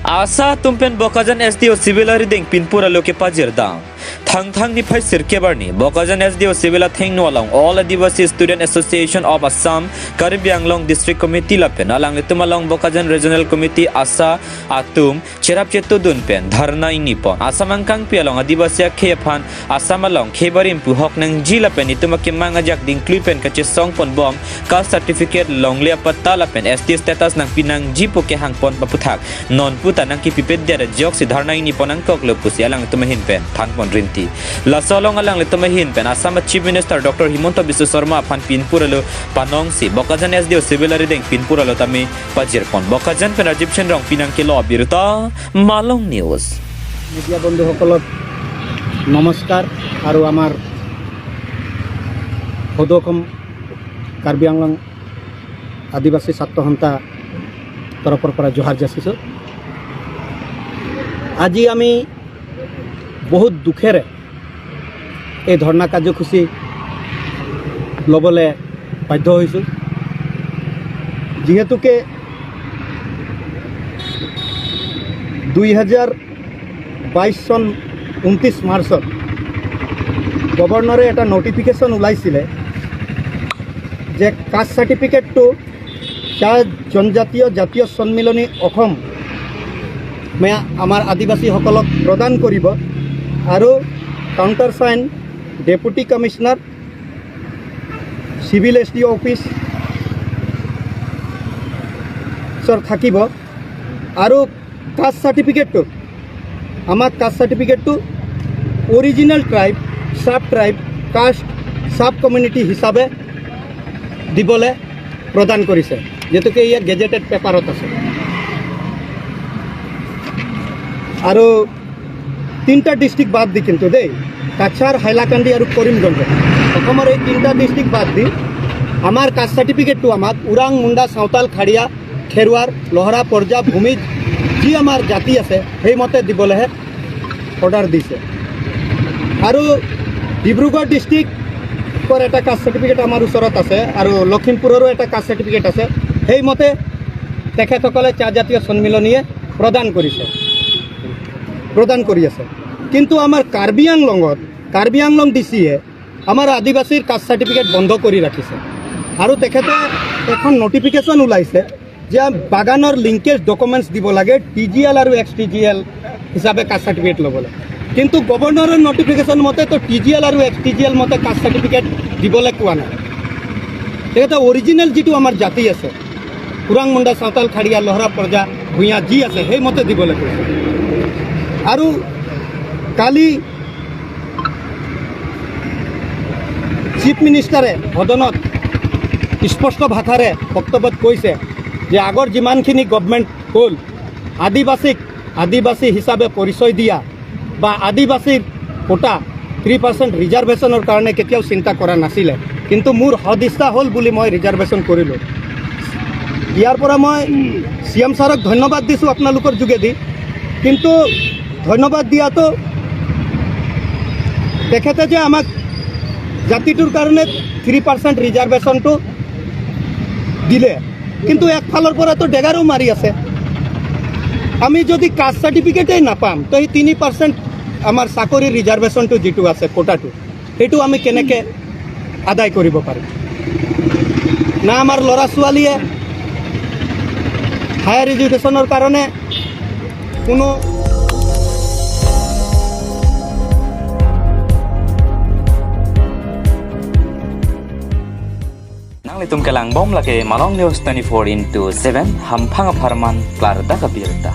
Asa tumpen bokajan SDO civil riding pinpura loke pajir dang. Thang ni phai sirkebar ni bokajan SDO civil thing no along all Adivasi Student Association of Assam Karbi Anglong District Committee lapen alang litum along bokajan Regional Committee asa atum cherap chetu dun pen dharna inipon Assam angkang pi along Adivasi khephan Assam along khebarim pu hok nang jila pen ituma kemang ajak ding klipen kache song pon bom caste certificate long le patta lapen ST status nang pinang jipo ke hang pon paputhak non puta nang ki pipet der jok si dharna inipon ang kok le pusi alang ituma hin pen thang pon rinti la solong alang lituma hin pen Assam Chief Minister Dr. Himanta Biswa Sarma phan pinpuralo panong si bokajan SDO civil riding pinpuralo tami pajir pon bokajan pen Egyptian rong pinang kilo birta Malong News media বন্ধু সকলক নমস্কাৰ আৰু আমাৰ সদকম কাৰ্বি আংলং আদিবাসী ছাত্ৰ সন্থা তৰফৰ পৰা জোহাৰ যাচিছোঁ। আজি আমি বহুত দুখেৰে এই ধৰ্ণা কাৰ্যসূচী ল'বলৈ বাধ্য হৈছোঁ, যিহেতুকে 2022 চন 29 মাৰ্চত গভৰ্ণৰে এটা নটিফিকেশ্যন ওলাইছিলে যে কাষ্ট চাৰ্টিফিকেটটো জনজাতীয় জাতীয় সন্মিলনী অসম আমাৰ আদিবাসীসকলক প্ৰদান কৰিব আৰু counter sign deputy commissioner civil SDO office থাকিব আৰু কাষ্ট চাৰ্টিফিকেটটো আমাৰ কাষ্ট চাৰ্টিফিকেটটো original tribe sub tribe caste sub community হিচাপে দিবলৈ প্ৰদান কৰিছে, যেহেতুকে ইয়াৰ গেজেটেড পেপাৰত আছে। আৰু তিনিটা ডিষ্ট্ৰিক্ট বাদ দি কিন্তু দেই কাছাৰ হাইলাকান্দি আৰু কৰিমগঞ্জ অসমৰ এই তিনিটা ডিষ্ট্ৰিক্ট বাদ দি আমাৰ কাষ্ট চাৰ্টিফিকেটটো আমাক ওৰাং মুণ্ডা সাঁওতাল খাৰিয়া খেৰৱাৰ লহৰা পৰ্জা ভূমিত যি আমাৰ জাতি আছে সেইমতে দিবলৈহে অৰ্ডাৰ দিছে। আৰু ডিব্ৰুগড় ডিষ্ট্ৰিক্টৰ এটা কাষ্ট চাৰ্টিফিকেট আমাৰ ওচৰত আছে আৰু লখিমপুৰৰো এটা কাষ্ট চাৰ্টিফিকেট আছে, সেইমতে তেখেতসকলে চাহ জাতীয় সন্মিলনীয়ে প্ৰদান কৰি আছে। কিন্তু আমাৰ কাৰ্বি আংলং DCয়ে আমাৰ আদিবাসীৰ কাষ্ট চাৰ্টিফিকেট বন্ধ কৰি ৰাখিছে আৰু তেখেতে এখন নটিফিকেশ্যন ওলাইছে যে বাগানৰ লিংকেজ ডকুমেণ্টছ দিব লাগে TGL আৰু XTGL হিচাপে কাষ্ট চাৰ্টিফিকেট ল'বলৈ, কিন্তু গভৰ্ণৰৰ নটিফিকেশ্যন মতে তো TGL আৰু XTGL মতে কাষ্ট চাৰ্টিফিকেট দিবলৈ কোৱা নাই। তেখেতে অৰিজিনেল যিটো আমাৰ জাতি আছে ওৰাং মুণ্ডা সাঁওতাল খাৰিয়া লহৰা পৰ্জা ভূঞা যি আছে সেইমতে দিবলৈ কৈছে। আৰু কালি চিফ মিনিষ্টাৰে সদনত স্পষ্ট ভাষাৰে বক্তব্যত কৈছে যে আগৰ যিমানখিনি গভৰ্ণমেণ্ট হ'ল আদিবাসী হিচাপে পৰিচয় দিয়া বা আদিবাসীৰ কোটা 3% ৰিজাৰ্ভেশ্যনৰ কাৰণে কেতিয়াও চিন্তা কৰা নাছিলে, কিন্তু মোৰ সদিচ্ছা হ'ল বুলি মই ৰিজাৰ্ভেশ্যন কৰিলোঁ। ইয়াৰ পৰা মই CM ছাৰক ধন্যবাদ দিছোঁ আপোনালোকৰ যোগেদি, কিন্তু ধন্যবাদ দিয়াটো তেখেতে যে আমাক জাতিটোৰ কাৰণে 3% ৰিজাৰ্ভেশ্যনটো দিলে, কিন্তু একফালৰ পৰাতো ডেগাৰো মাৰি আছে। আমি যদি কাষ্ট চাৰ্টিফিকেটেই নাপাম তো সেই 3% আমাৰ চাকৰিৰ ৰিজাৰ্ভেশ্যনটো যিটো আছে কোটাটো সেইটো আমি কেনেকৈ আদায় কৰিব পাৰিম? না আমাৰ ল'ৰা ছোৱালীয়ে হায়াৰ এডুকেশ্যনৰ কাৰণে কোনো Litum kelang bom lake Malong News 24/7 hampang aparman klar da kabirta